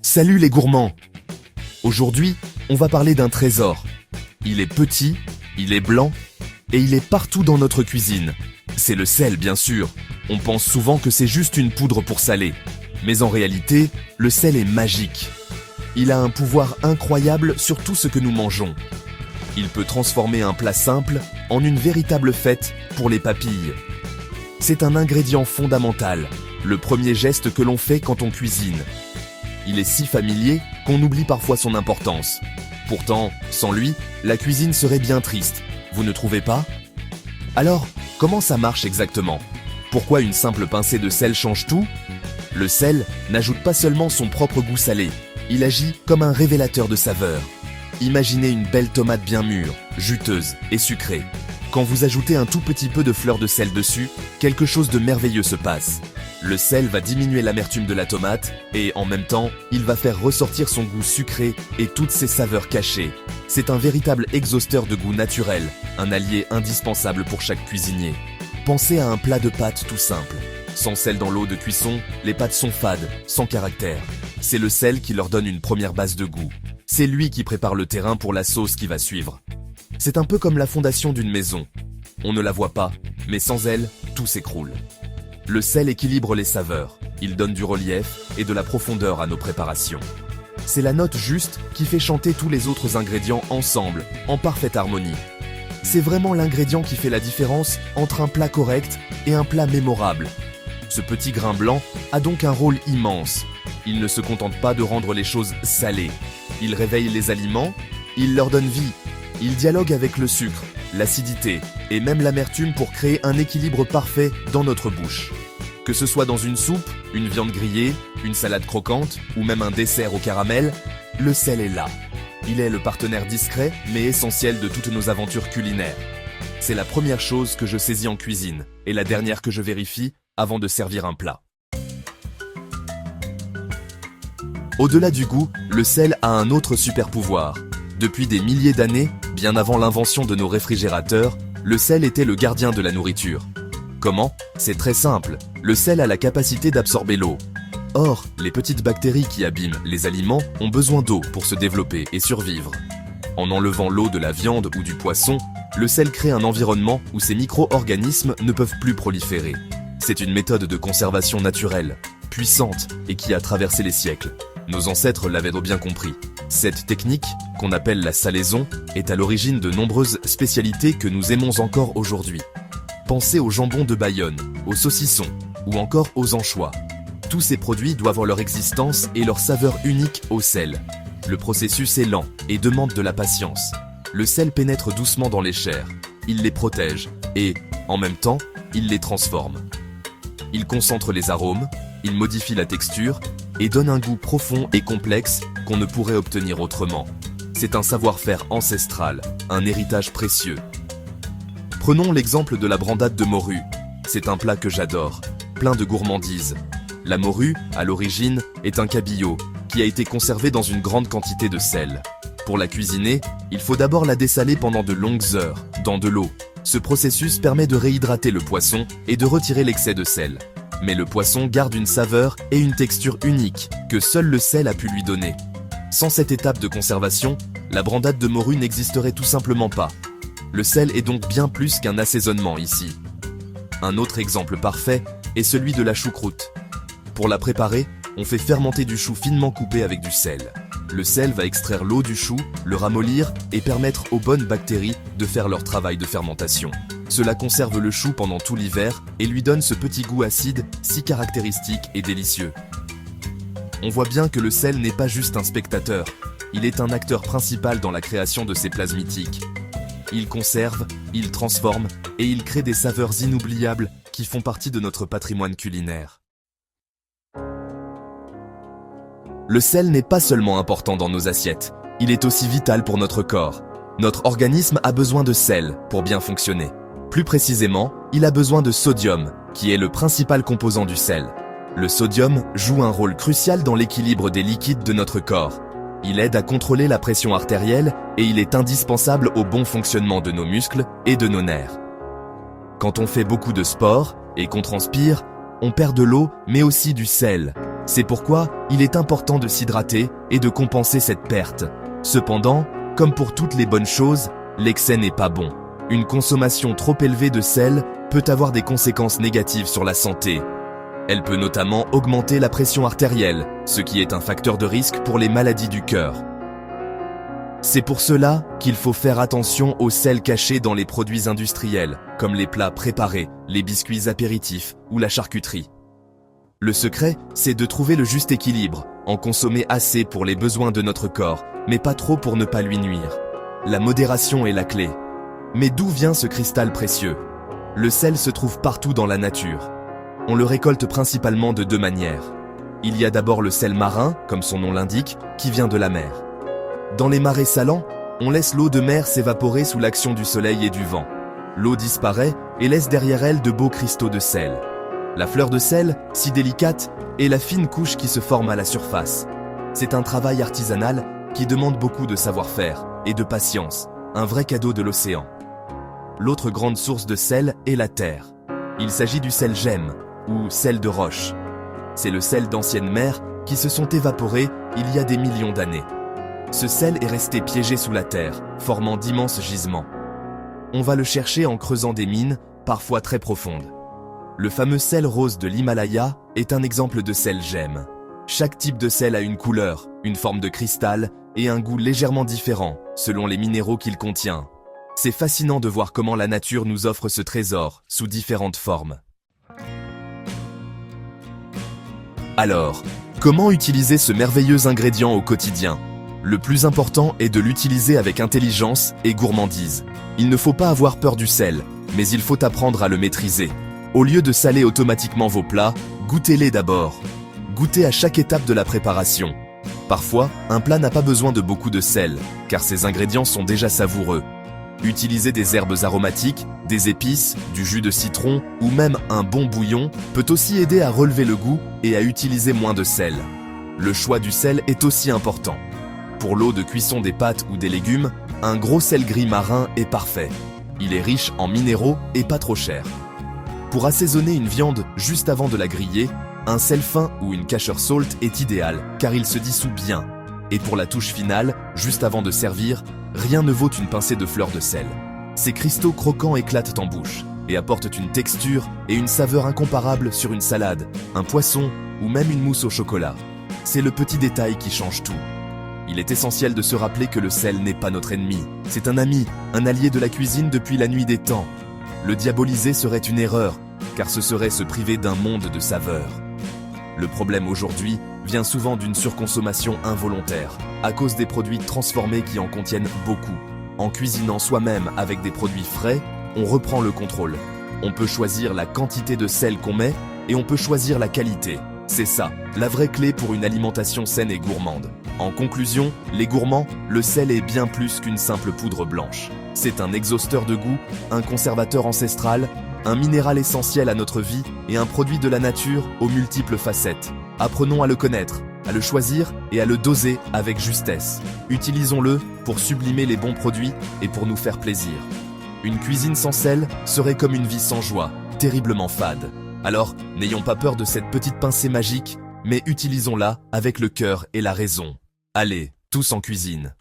Salut les gourmands! Aujourd'hui, on va parler d'un trésor. Il est petit, il est blanc, et il est partout dans notre cuisine. C'est le sel, bien sûr. On pense souvent que c'est juste une poudre pour saler. Mais en réalité, le sel est magique. Il a un pouvoir incroyable sur tout ce que nous mangeons. Il peut transformer un plat simple en une véritable fête pour les papilles. C'est un ingrédient fondamental, le premier geste que l'on fait quand on cuisine. Il est si familier qu'on oublie parfois son importance. Pourtant, sans lui, la cuisine serait bien triste. Vous ne trouvez pas? Alors, comment ça marche exactement? Pourquoi une simple pincée de sel change tout? Le sel n'ajoute pas seulement son propre goût salé, il agit comme un révélateur de saveur. Imaginez une belle tomate bien mûre, juteuse et sucrée. Quand vous ajoutez un tout petit peu de fleur de sel dessus, quelque chose de merveilleux se passe. Le sel va diminuer l'amertume de la tomate et, en même temps, il va faire ressortir son goût sucré et toutes ses saveurs cachées. C'est un véritable exhausteur de goût naturel, un allié indispensable pour chaque cuisinier. Pensez à un plat de pâtes tout simple. Sans sel dans l'eau de cuisson, les pâtes sont fades, sans caractère. C'est le sel qui leur donne une première base de goût. C'est lui qui prépare le terrain pour la sauce qui va suivre. C'est un peu comme la fondation d'une maison. On ne la voit pas, mais sans elle, tout s'écroule. Le sel équilibre les saveurs, il donne du relief et de la profondeur à nos préparations. C'est la note juste qui fait chanter tous les autres ingrédients ensemble, en parfaite harmonie. C'est vraiment l'ingrédient qui fait la différence entre un plat correct et un plat mémorable. Ce petit grain blanc a donc un rôle immense. Il ne se contente pas de rendre les choses salées. Il réveille les aliments, il leur donne vie. Il dialogue avec le sucre, l'acidité et même l'amertume pour créer un équilibre parfait dans notre bouche. Que ce soit dans une soupe, une viande grillée, une salade croquante ou même un dessert au caramel, le sel est là. Il est le partenaire discret mais essentiel de toutes nos aventures culinaires. C'est la première chose que je saisis en cuisine et la dernière que je vérifie avant de servir un plat. Au-delà du goût, le sel a un autre super pouvoir. Depuis des milliers d'années, bien avant l'invention de nos réfrigérateurs, le sel était le gardien de la nourriture. Comment? C'est très simple. Le sel a la capacité d'absorber l'eau. Or, les petites bactéries qui abîment les aliments ont besoin d'eau pour se développer et survivre. En enlevant l'eau de la viande ou du poisson, le sel crée un environnement où ces micro-organismes ne peuvent plus proliférer. C'est une méthode de conservation naturelle, puissante et qui a traversé les siècles. Nos ancêtres l'avaient bien compris. Cette technique, qu'on appelle la salaison, est à l'origine de nombreuses spécialités que nous aimons encore aujourd'hui. Pensez au jambon de Bayonne, aux saucissons ou encore aux anchois. Tous ces produits doivent leur existence et leur saveur unique au sel. Le processus est lent et demande de la patience. Le sel pénètre doucement dans les chairs, il les protège et, en même temps, il les transforme. Il concentre les arômes, il modifie la texture et donne un goût profond et complexe qu'on ne pourrait obtenir autrement. C'est un savoir-faire ancestral, un héritage précieux. Prenons l'exemple de la brandade de morue. C'est un plat que j'adore, plein de gourmandise. La morue, à l'origine, est un cabillaud qui a été conservé dans une grande quantité de sel. Pour la cuisiner, il faut d'abord la dessaler pendant de longues heures, dans de l'eau. Ce processus permet de réhydrater le poisson et de retirer l'excès de sel. Mais le poisson garde une saveur et une texture unique que seul le sel a pu lui donner. Sans cette étape de conservation, la brandade de morue n'existerait tout simplement pas. Le sel est donc bien plus qu'un assaisonnement ici. Un autre exemple parfait est celui de la choucroute. Pour la préparer, on fait fermenter du chou finement coupé avec du sel. Le sel va extraire l'eau du chou, le ramollir et permettre aux bonnes bactéries de faire leur travail de fermentation. Cela conserve le chou pendant tout l'hiver et lui donne ce petit goût acide si caractéristique et délicieux. On voit bien que le sel n'est pas juste un spectateur, il est un acteur principal dans la création de ces plats mythiques. Il conserve, il transforme et il crée des saveurs inoubliables qui font partie de notre patrimoine culinaire. Le sel n'est pas seulement important dans nos assiettes, il est aussi vital pour notre corps. Notre organisme a besoin de sel pour bien fonctionner. Plus précisément, il a besoin de sodium, qui est le principal composant du sel. Le sodium joue un rôle crucial dans l'équilibre des liquides de notre corps. Il aide à contrôler la pression artérielle et il est indispensable au bon fonctionnement de nos muscles et de nos nerfs. Quand on fait beaucoup de sport et qu'on transpire, on perd de l'eau mais aussi du sel. C'est pourquoi il est important de s'hydrater et de compenser cette perte. Cependant, comme pour toutes les bonnes choses, l'excès n'est pas bon. Une consommation trop élevée de sel peut avoir des conséquences négatives sur la santé. Elle peut notamment augmenter la pression artérielle, ce qui est un facteur de risque pour les maladies du cœur. C'est pour cela qu'il faut faire attention au sel caché dans les produits industriels, comme les plats préparés, les biscuits apéritifs ou la charcuterie. Le secret, c'est de trouver le juste équilibre, en consommer assez pour les besoins de notre corps, mais pas trop pour ne pas lui nuire. La modération est la clé. Mais d'où vient ce cristal précieux? Le sel se trouve partout dans la nature. On le récolte principalement de deux manières. Il y a d'abord le sel marin, comme son nom l'indique, qui vient de la mer. Dans les marais salants, on laisse l'eau de mer s'évaporer sous l'action du soleil et du vent. L'eau disparaît et laisse derrière elle de beaux cristaux de sel. La fleur de sel, si délicate, est la fine couche qui se forme à la surface. C'est un travail artisanal qui demande beaucoup de savoir-faire et de patience, un vrai cadeau de l'océan. L'autre grande source de sel est la terre. Il s'agit du sel gemme, ou sel de roche. C'est le sel d'anciennes mers qui se sont évaporées il y a des millions d'années. Ce sel est resté piégé sous la terre, formant d'immenses gisements. On va le chercher en creusant des mines, parfois très profondes. Le fameux sel rose de l'Himalaya est un exemple de sel gemme. Chaque type de sel a une couleur, une forme de cristal et un goût légèrement différent selon les minéraux qu'il contient. C'est fascinant de voir comment la nature nous offre ce trésor sous différentes formes. Alors, comment utiliser ce merveilleux ingrédient au quotidien? Le plus important est de l'utiliser avec intelligence et gourmandise. Il ne faut pas avoir peur du sel, mais il faut apprendre à le maîtriser. Au lieu de saler automatiquement vos plats, goûtez-les d'abord. Goûtez à chaque étape de la préparation. Parfois, un plat n'a pas besoin de beaucoup de sel, car ses ingrédients sont déjà savoureux. Utiliser des herbes aromatiques, des épices, du jus de citron ou même un bon bouillon peut aussi aider à relever le goût et à utiliser moins de sel. Le choix du sel est aussi important. Pour l'eau de cuisson des pâtes ou des légumes, un gros sel gris marin est parfait. Il est riche en minéraux et pas trop cher. Pour assaisonner une viande juste avant de la griller, un sel fin ou une kosher salt est idéal car il se dissout bien. Et pour la touche finale, juste avant de servir, rien ne vaut une pincée de fleur de sel. Ces cristaux croquants éclatent en bouche et apportent une texture et une saveur incomparables sur une salade, un poisson ou même une mousse au chocolat. C'est le petit détail qui change tout. Il est essentiel de se rappeler que le sel n'est pas notre ennemi. C'est un ami, un allié de la cuisine depuis la nuit des temps. Le diaboliser serait une erreur, car ce serait se priver d'un monde de saveurs. Le problème aujourd'hui vient souvent d'une surconsommation involontaire, à cause des produits transformés qui en contiennent beaucoup. En cuisinant soi-même avec des produits frais, on reprend le contrôle. On peut choisir la quantité de sel qu'on met et on peut choisir la qualité. C'est ça, la vraie clé pour une alimentation saine et gourmande. En conclusion, les gourmands, le sel est bien plus qu'une simple poudre blanche. C'est un exhausteur de goût, un conservateur ancestral, un minéral essentiel à notre vie et un produit de la nature aux multiples facettes. Apprenons à le connaître, à le choisir et à le doser avec justesse. Utilisons-le pour sublimer les bons produits et pour nous faire plaisir. Une cuisine sans sel serait comme une vie sans joie, terriblement fade. Alors, n'ayons pas peur de cette petite pincée magique, mais utilisons-la avec le cœur et la raison. Allez, tous en cuisine.